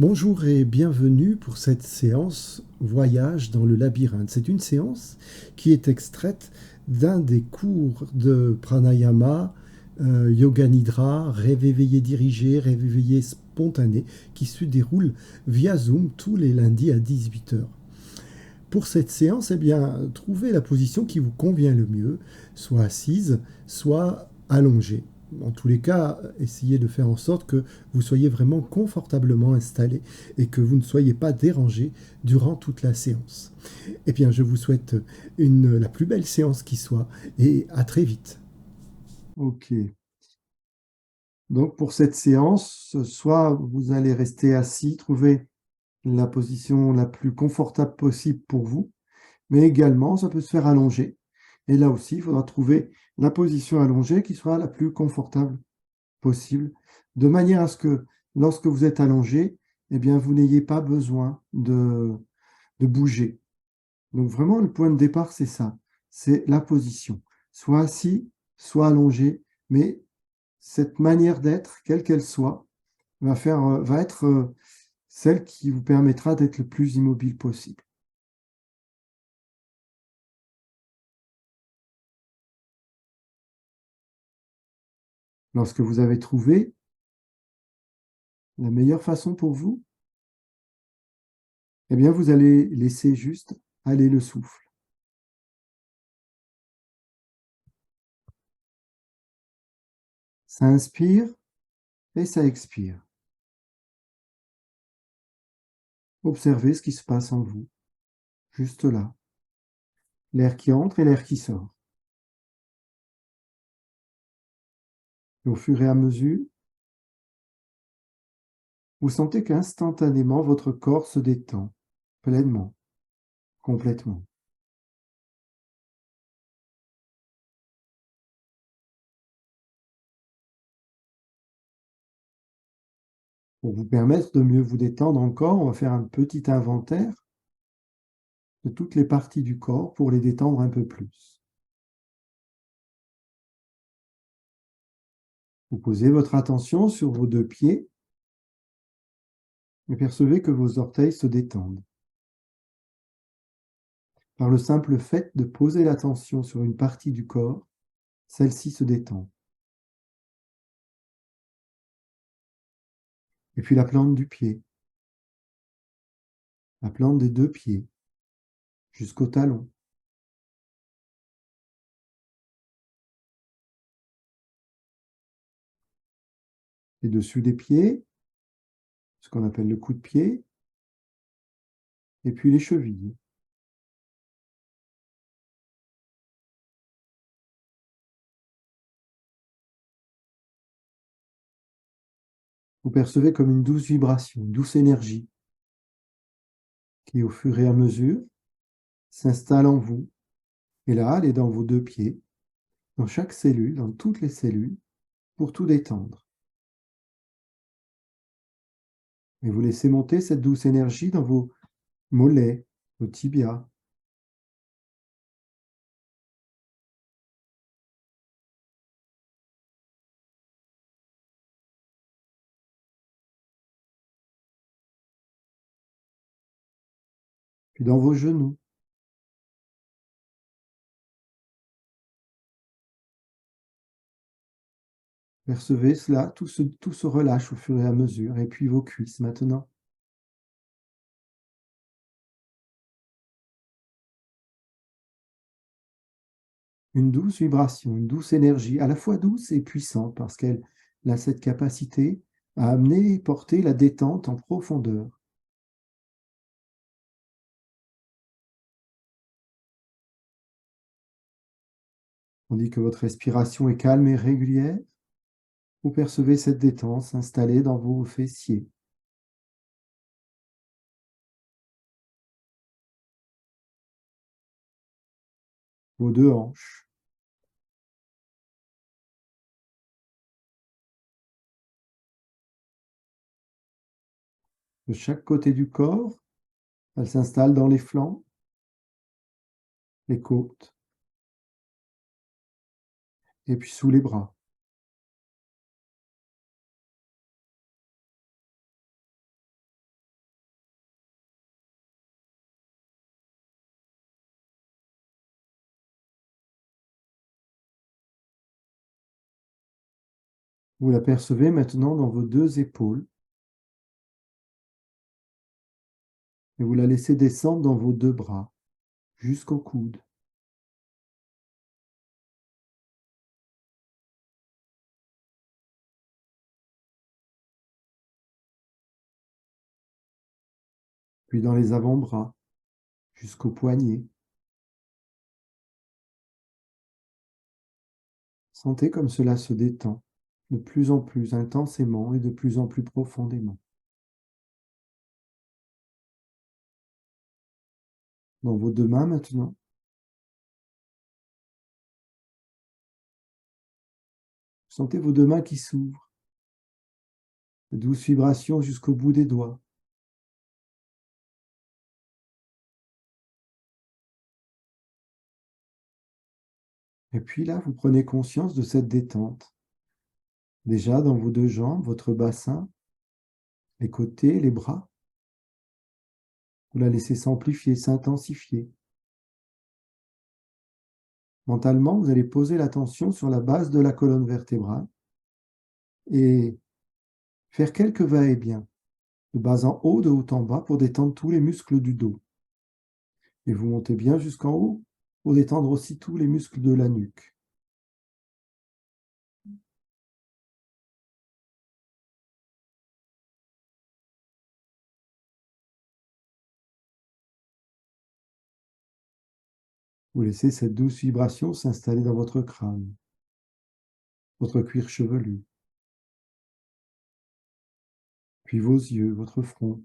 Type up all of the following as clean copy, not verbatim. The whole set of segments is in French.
Bonjour et bienvenue pour cette séance Voyage dans le labyrinthe. C'est une séance qui est extraite d'un des cours de pranayama, yoga nidra, rêve éveillé dirigé, rêve éveillé spontané qui se déroule via Zoom tous les lundis à 18 heures. Pour cette séance, trouvez la position qui vous convient le mieux, soit assise, soit allongée. En tous les cas, essayez de faire en sorte que vous soyez vraiment confortablement installé et que vous ne soyez pas dérangé durant toute la séance. Je vous souhaite la plus belle séance qui soit et à très vite. Ok. Donc pour cette séance, soit vous allez rester assis, trouver la position la plus confortable possible pour vous, mais également ça peut se faire allongé. Et là aussi, il faudra trouver la position allongée qui sera la plus confortable possible, de manière à ce que lorsque vous êtes allongé, vous n'ayez pas besoin de bouger. Donc vraiment, le point de départ, c'est ça, c'est la position. Soit assis, soit allongé, mais cette manière d'être, quelle qu'elle soit, va être celle qui vous permettra d'être le plus immobile possible. Lorsque vous avez trouvé la meilleure façon pour vous, vous allez laisser juste aller le souffle. Ça inspire et ça expire. Observez ce qui se passe en vous, juste là. L'air qui entre et l'air qui sort. Et au fur et à mesure, vous sentez qu'instantanément, votre corps se détend, pleinement, complètement. Pour vous permettre de mieux vous détendre encore, on va faire un petit inventaire de toutes les parties du corps pour les détendre un peu plus. Vous posez votre attention sur vos deux pieds et percevez que vos orteils se détendent. Par le simple fait de poser l'attention sur une partie du corps, celle-ci se détend. Et puis la plante du pied, la plante des deux pieds, jusqu'au talon. Les dessus des pieds, ce qu'on appelle le coup de pied, et puis les chevilles. Vous percevez comme une douce vibration, une douce énergie qui, au fur et à mesure, s'installe en vous. Et là, elle est dans vos deux pieds, dans chaque cellule, dans toutes les cellules, pour tout détendre. Et vous laissez monter cette douce énergie dans vos mollets, vos tibias. Puis dans vos genoux. Percevez cela, tout se relâche au fur et à mesure. Et puis vos cuisses maintenant. Une douce vibration, une douce énergie, à la fois douce et puissante, parce qu'elle a cette capacité à amener et porter la détente en profondeur. Tandis que votre respiration est calme et régulière, vous percevez cette détente s'installer dans vos fessiers. Vos deux hanches. De chaque côté du corps, elle s'installe dans les flancs, les côtes, et puis sous les bras. Vous la percevez maintenant dans vos deux épaules et vous la laissez descendre dans vos deux bras jusqu'au coude. Puis dans les avant-bras jusqu'au poignet. Sentez comme cela se détend de plus en plus intensément et de plus en plus profondément. Dans vos deux mains maintenant, sentez vos deux mains qui s'ouvrent, de douces vibrations jusqu'au bout des doigts. Et puis là, vous prenez conscience de cette détente. Déjà dans vos deux jambes, votre bassin, les côtés, les bras. Vous la laissez s'amplifier, s'intensifier. Mentalement, vous allez poser l'attention sur la base de la colonne vertébrale et faire quelques va-et-vient, de bas en haut, de haut en bas, pour détendre tous les muscles du dos. Et vous montez bien jusqu'en haut pour détendre aussi tous les muscles de la nuque. Vous laissez cette douce vibration s'installer dans votre crâne, votre cuir chevelu, puis vos yeux, votre front,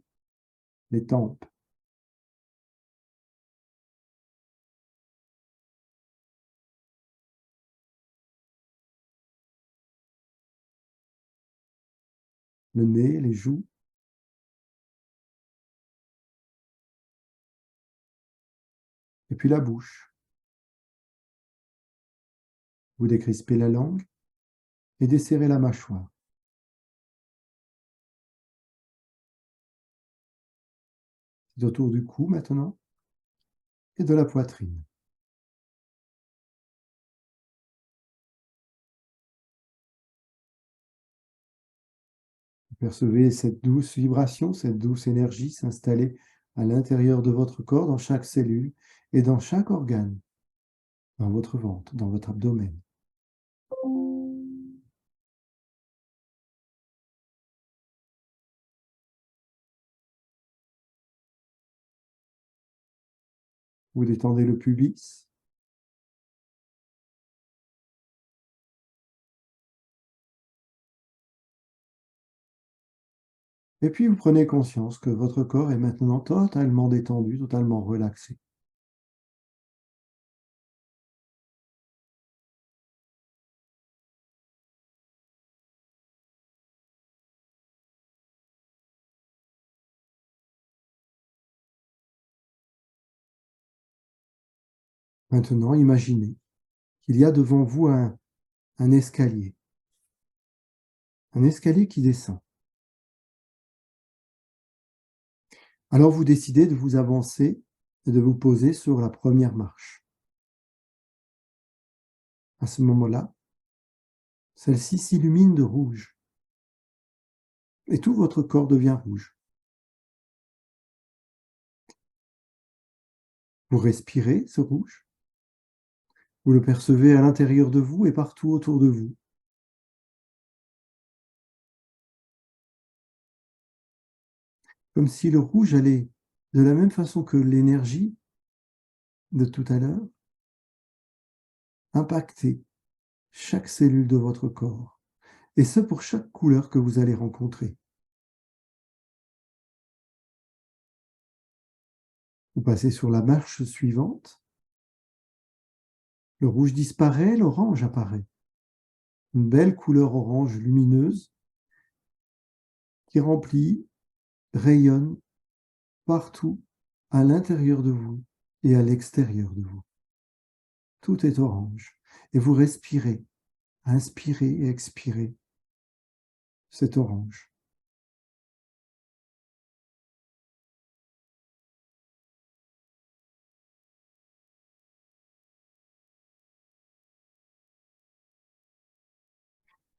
les tempes. Le nez, les joues, et puis la bouche. Vous décrispez la langue et desserrez la mâchoire. C'est autour du cou maintenant et de la poitrine. Vous percevez cette douce vibration, cette douce énergie s'installer à l'intérieur de votre corps, dans chaque cellule et dans chaque organe, dans votre ventre, dans votre abdomen. Vous détendez le pubis, et puis vous prenez conscience que votre corps est maintenant totalement détendu, totalement relaxé. Maintenant, imaginez qu'il y a devant vous un escalier qui descend. Alors vous décidez de vous avancer et de vous poser sur la première marche. À ce moment-là, celle-ci s'illumine de rouge et tout votre corps devient rouge. Vous respirez ce rouge, vous le percevez à l'intérieur de vous et partout autour de vous. Comme si le rouge allait, de la même façon que l'énergie de tout à l'heure, impacter chaque cellule de votre corps, et ce pour chaque couleur que vous allez rencontrer. Vous passez sur la marche suivante, le rouge disparaît, l'orange apparaît. Une belle couleur orange lumineuse qui remplit, rayonne partout à l'intérieur de vous et à l'extérieur de vous. Tout est orange et vous respirez, inspirez et expirez cet orange.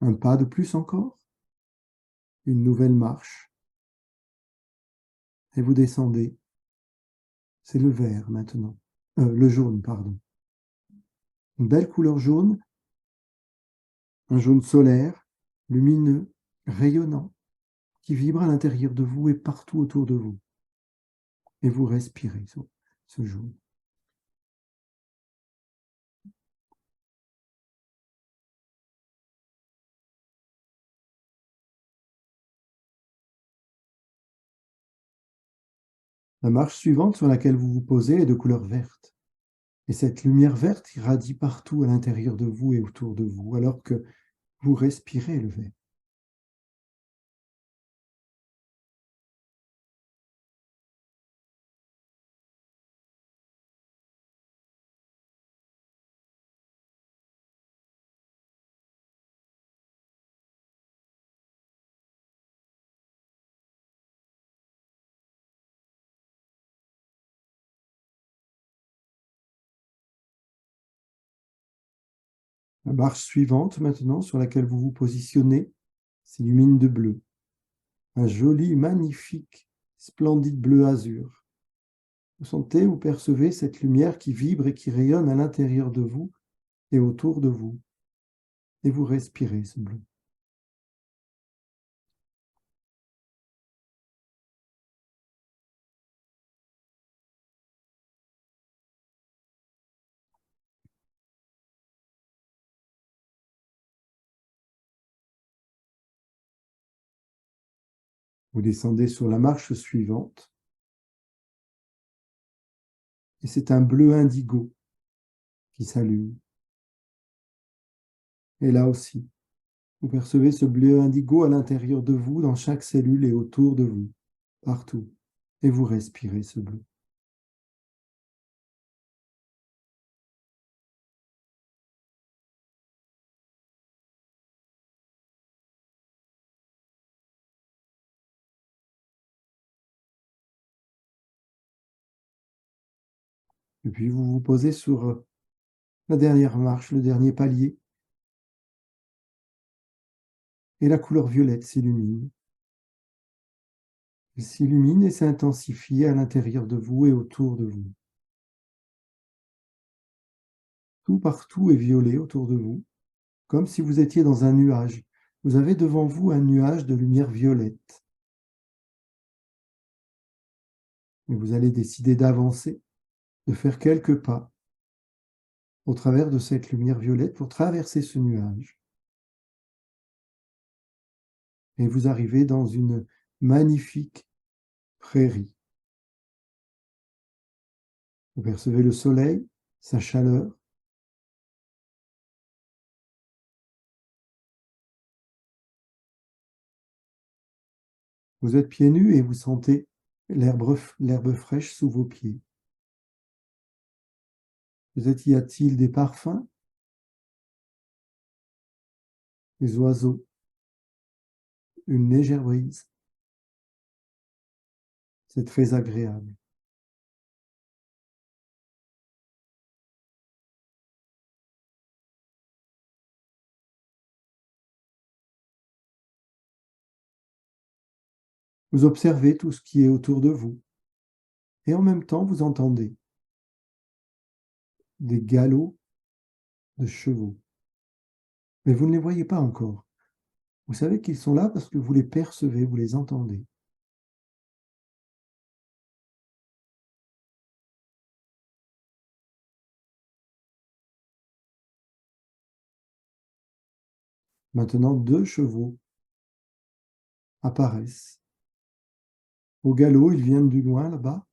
Un pas de plus encore. Une nouvelle marche. Et vous descendez. C'est le vert maintenant. Le jaune, pardon. Une belle couleur jaune. Un jaune solaire, lumineux, rayonnant, qui vibre à l'intérieur de vous et partout autour de vous. Et vous respirez ce jaune. La marche suivante sur laquelle vous vous posez est de couleur verte. Et cette lumière verte irradie partout à l'intérieur de vous et autour de vous, alors que vous respirez le vert. La marche suivante maintenant sur laquelle vous vous positionnez s'illumine de bleu. Un joli, magnifique, splendide bleu azur. Vous sentez, vous percevez cette lumière qui vibre et qui rayonne à l'intérieur de vous et autour de vous. Et vous respirez ce bleu. Vous descendez sur la marche suivante et c'est un bleu indigo qui s'allume. Et là aussi, vous percevez ce bleu indigo à l'intérieur de vous, dans chaque cellule et autour de vous, partout. Et vous respirez ce bleu. Et puis vous vous posez sur la dernière marche, le dernier palier, et la couleur violette s'illumine. Elle s'illumine et s'intensifie à l'intérieur de vous et autour de vous. Tout partout est violet autour de vous, comme si vous étiez dans un nuage. Vous avez devant vous un nuage de lumière violette. Et vous allez décider d'avancer, de faire quelques pas au travers de cette lumière violette pour traverser ce nuage. Et vous arrivez dans une magnifique prairie. Vous percevez le soleil, sa chaleur. Vous êtes pieds nus et vous sentez l'herbe fraîche sous vos pieds. Peut-être y a-t-il des parfums, des oiseaux, une légère brise. C'est très agréable. Vous observez tout ce qui est autour de vous et en même temps vous entendez des galops de chevaux. Mais vous ne les voyez pas encore. Vous savez qu'ils sont là parce que vous les percevez, vous les entendez. Maintenant, 2 chevaux apparaissent. Au galop, ils viennent du loin là-bas.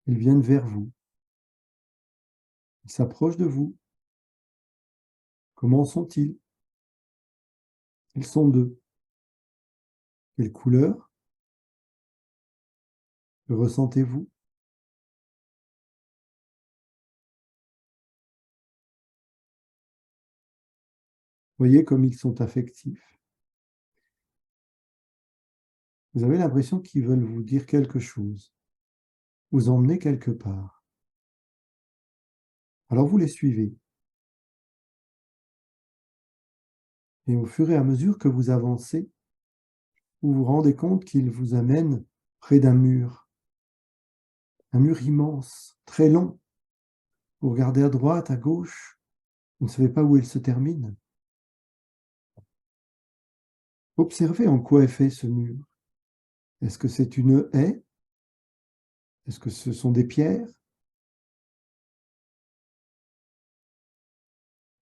Ils viennent vers vous. Ils s'approchent de vous. Comment sont-ils? Ils sont 2. Quelle couleur? Que ressentez-vous? Voyez comme ils sont affectifs. Vous avez l'impression qu'ils veulent vous dire quelque chose, vous emmener quelque part. Alors vous les suivez. Et au fur et à mesure que vous avancez, vous vous rendez compte qu'il vous amène près d'un mur. Un mur immense, très long. Vous regardez à droite, à gauche, vous ne savez pas où il se termine. Observez en quoi est fait ce mur. Est-ce que c'est une haie? Est-ce que ce sont des pierres?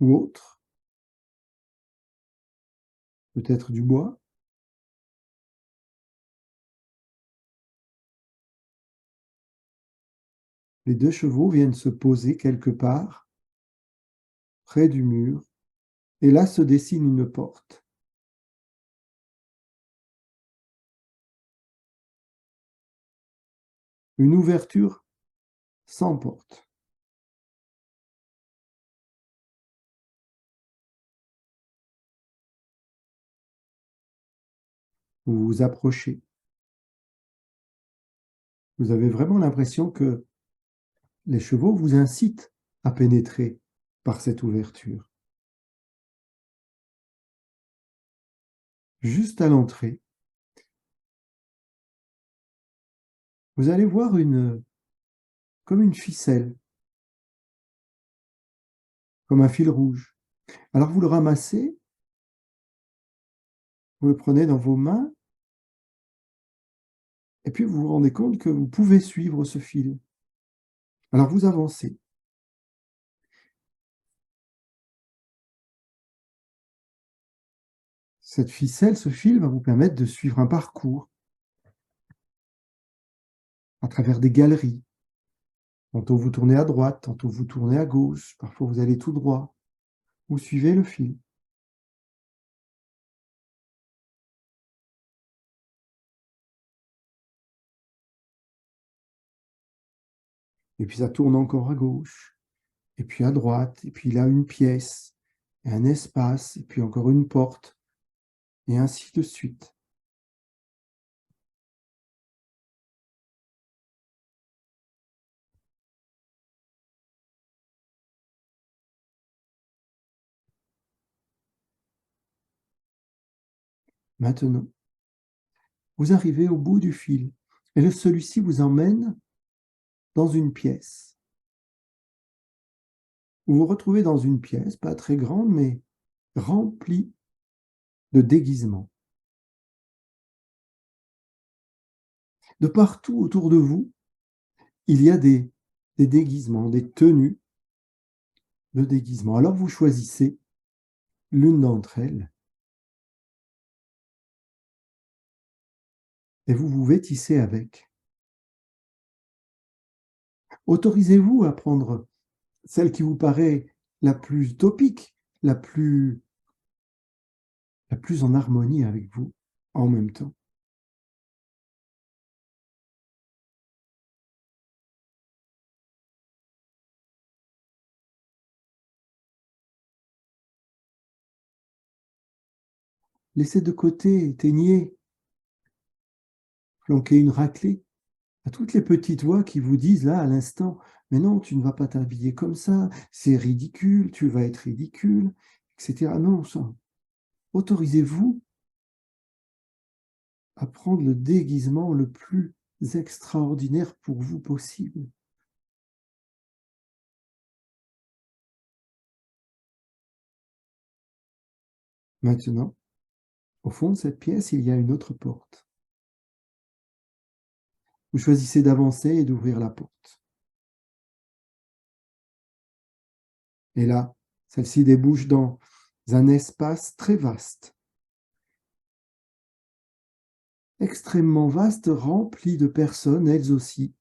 Ou autre? Peut-être du bois? Les deux chevaux viennent se poser quelque part, près du mur, et là se dessine une porte. Une ouverture sans porte. Vous vous approchez. Vous avez vraiment l'impression que les chevaux vous incitent à pénétrer par cette ouverture. Juste à l'entrée, vous allez voir comme une ficelle, comme un fil rouge. Alors vous le ramassez, vous le prenez dans vos mains, et puis vous vous rendez compte que vous pouvez suivre ce fil. Alors vous avancez. Cette ficelle, ce fil va vous permettre de suivre un parcours à travers des galeries. Tantôt vous tournez à droite, tantôt vous tournez à gauche, parfois vous allez tout droit. Vous suivez le fil. Et puis ça tourne encore à gauche, et puis à droite, et puis là une pièce, et un espace, et puis encore une porte, et ainsi de suite. Maintenant, vous arrivez au bout du fil, et celui-ci vous emmène dans une pièce. Vous vous retrouvez dans une pièce, pas très grande, mais remplie de déguisements. De partout autour de vous, il y a des déguisements, des tenues de déguisement. Alors vous choisissez l'une d'entre elles et vous vous vêtissez avec. Autorisez-vous à prendre celle qui vous paraît la plus utopique, la plus en harmonie avec vous en même temps. Laissez de côté, éteignez, flanquez une raclée à toutes les petites voix qui vous disent là à l'instant, mais non, tu ne vas pas t'habiller comme ça, c'est ridicule, tu vas être ridicule, etc. Non, ça. Autorisez-vous à prendre le déguisement le plus extraordinaire pour vous possible. Maintenant, au fond de cette pièce, il y a une autre porte. Vous choisissez d'avancer et d'ouvrir la porte. Et là, celle-ci débouche dans un espace très vaste, extrêmement vaste, rempli de personnes, elles aussi,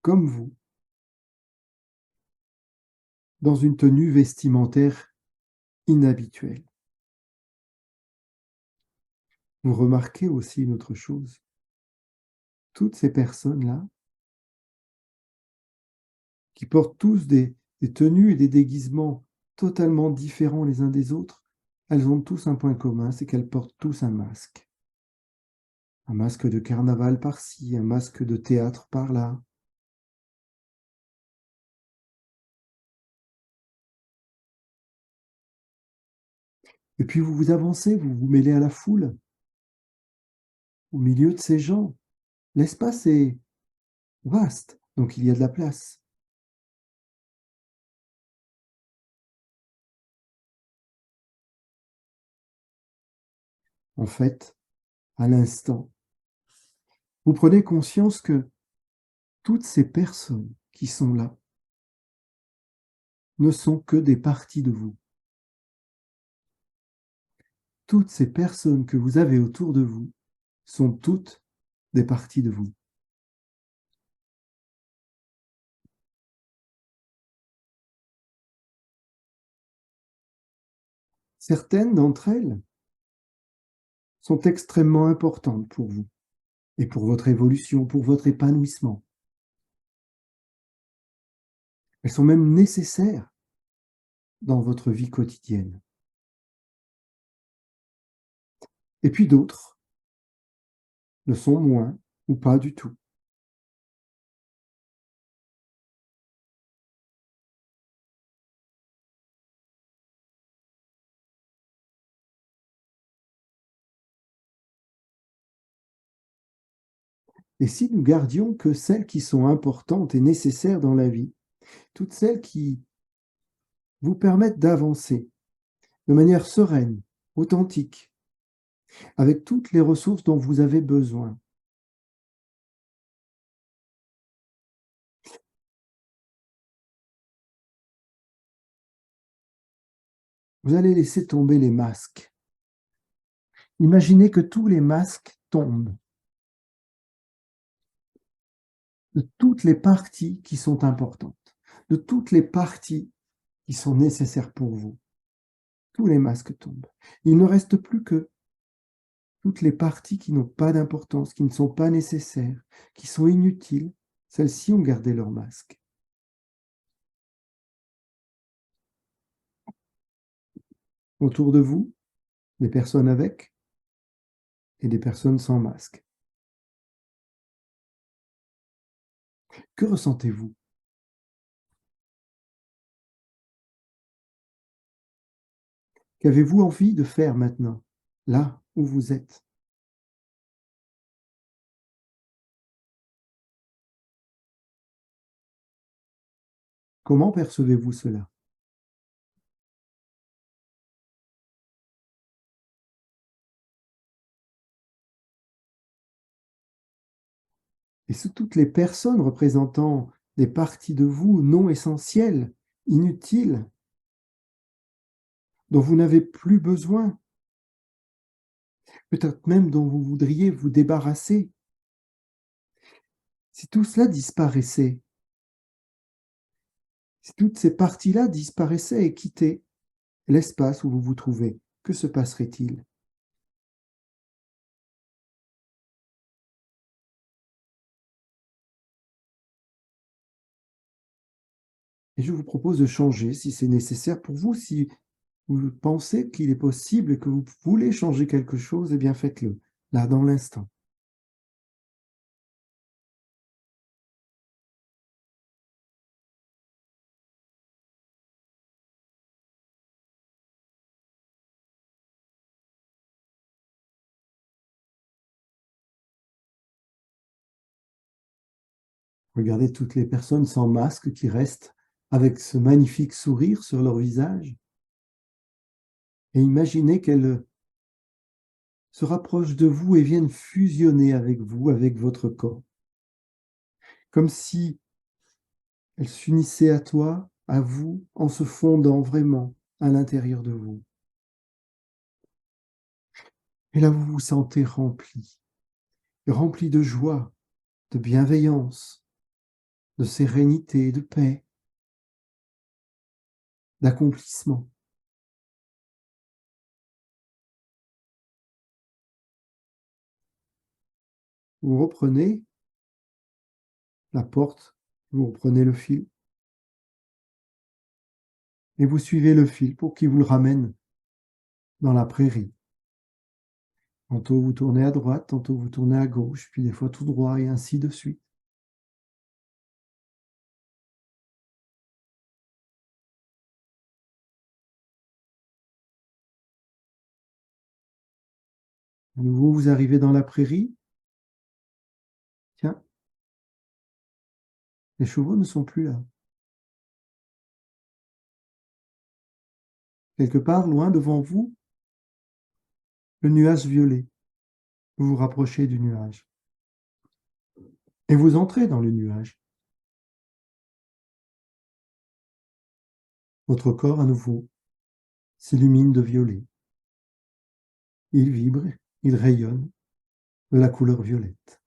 comme vous, dans une tenue vestimentaire inhabituelle. Vous remarquez aussi une autre chose. Toutes ces personnes-là, qui portent tous des tenues et des déguisements totalement différents les uns des autres, elles ont tous un point commun, c'est qu'elles portent tous un masque. Un masque de carnaval par-ci, un masque de théâtre par-là. Et puis vous avancez, vous vous mêlez à la foule, au milieu de ces gens. L'espace est vaste, donc il y a de la place. En fait, à l'instant, vous prenez conscience que toutes ces personnes qui sont là ne sont que des parties de vous. Toutes ces personnes que vous avez autour de vous sont toutes des parties de vous. Certaines d'entre elles sont extrêmement importantes pour vous et pour votre évolution, pour votre épanouissement. Elles sont même nécessaires dans votre vie quotidienne. Et puis d'autres le sont moins ou pas du tout. Et si nous gardions que celles qui sont importantes et nécessaires dans la vie, toutes celles qui vous permettent d'avancer de manière sereine, authentique, avec toutes les ressources dont vous avez besoin. Vous allez laisser tomber les masques. Imaginez que tous les masques tombent de toutes les parties qui sont importantes, de toutes les parties qui sont nécessaires pour vous. Tous les masques tombent. Il ne reste plus que toutes les parties qui n'ont pas d'importance, qui ne sont pas nécessaires, qui sont inutiles. Celles-ci ont gardé leur masque. Autour de vous, des personnes avec et des personnes sans masque. Que ressentez-vous? Qu'avez-vous envie de faire maintenant, là où vous êtes? Comment percevez-vous cela? Et sous toutes les personnes représentant des parties de vous non essentielles, inutiles, dont vous n'avez plus besoin, peut-être même dont vous voudriez vous débarrasser. Si tout cela disparaissait, si toutes ces parties-là disparaissaient et quittaient l'espace où vous vous trouvez, que se passerait-il? Et je vous propose de changer si c'est nécessaire pour vous. Si vous pensez qu'il est possible et que vous voulez changer quelque chose, eh bien faites-le, là, dans l'instant. Regardez toutes les personnes sans masque qui restent avec ce magnifique sourire sur leur visage et imaginez qu'elles se rapprochent de vous et viennent fusionner avec vous, avec votre corps, comme si elles s'unissaient à toi, à vous, en se fondant vraiment à l'intérieur de vous. Et là, vous vous sentez rempli, rempli de joie, de bienveillance, de sérénité, de paix, d'accomplissement. Vous reprenez la porte, vous reprenez le fil et vous suivez le fil pour qu'il vous le ramène dans la prairie. Tantôt vous tournez à droite, tantôt vous tournez à gauche, puis des fois tout droit et ainsi de suite. À nouveau, vous arrivez dans la prairie. Tiens, les chevaux ne sont plus là. Quelque part, loin devant vous, le nuage violet. Vous vous rapprochez du nuage. Et vous entrez dans le nuage. Votre corps, à nouveau, s'illumine de violet. Il vibre, il rayonne de la couleur violette.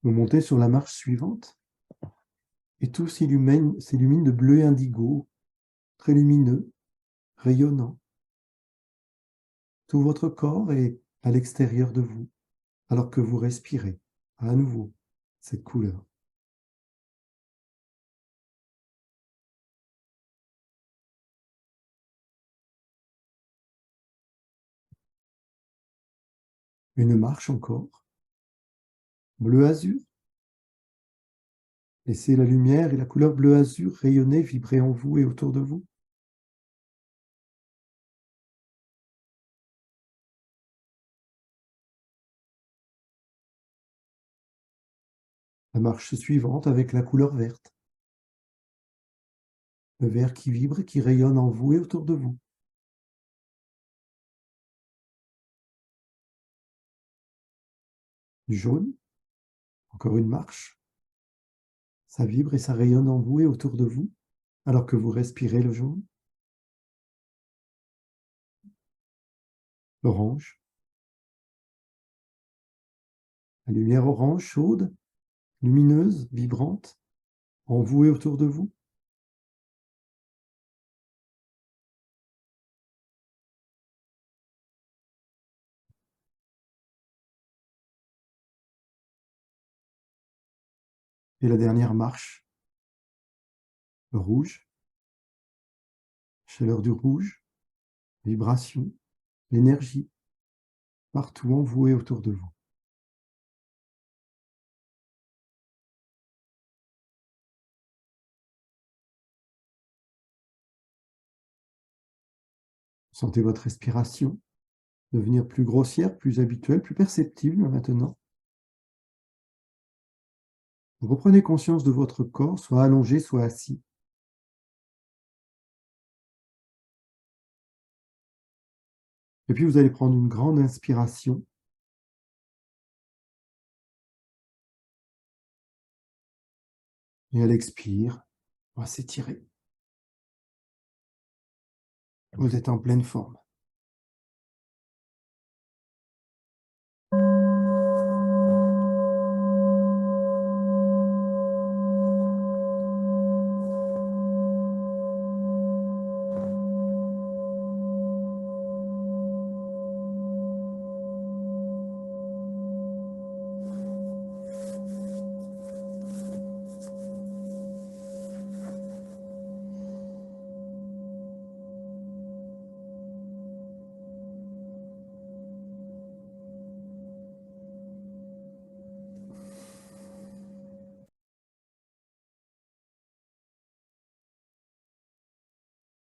Vous montez sur la marche suivante et tout s'illumine de bleu indigo, très lumineux, rayonnant. Tout votre corps est à l'extérieur de vous, alors que vous respirez à nouveau cette couleur. Une marche encore, bleu-azur. Laissez la lumière et la couleur bleu-azur rayonner, vibrer en vous et autour de vous. La marche suivante avec la couleur verte. Le vert qui vibre et qui rayonne en vous et autour de vous. Du jaune, encore une marche. Ça vibre et ça rayonne en vous et autour de vous, alors que vous respirez le jaune. L'orange. La lumière orange chaude, lumineuse, vibrante, en vous et autour de vous. Et la dernière marche, le rouge, chaleur du rouge, vibration, l'énergie, partout en vous et autour de vous. Sentez votre respiration devenir plus grossière, plus habituelle, plus perceptible maintenant. Vous reprenez conscience de votre corps, soit allongé, soit assis. Et puis vous allez prendre une grande inspiration. Et à l'expire, on va s'étirer. Vous êtes en pleine forme.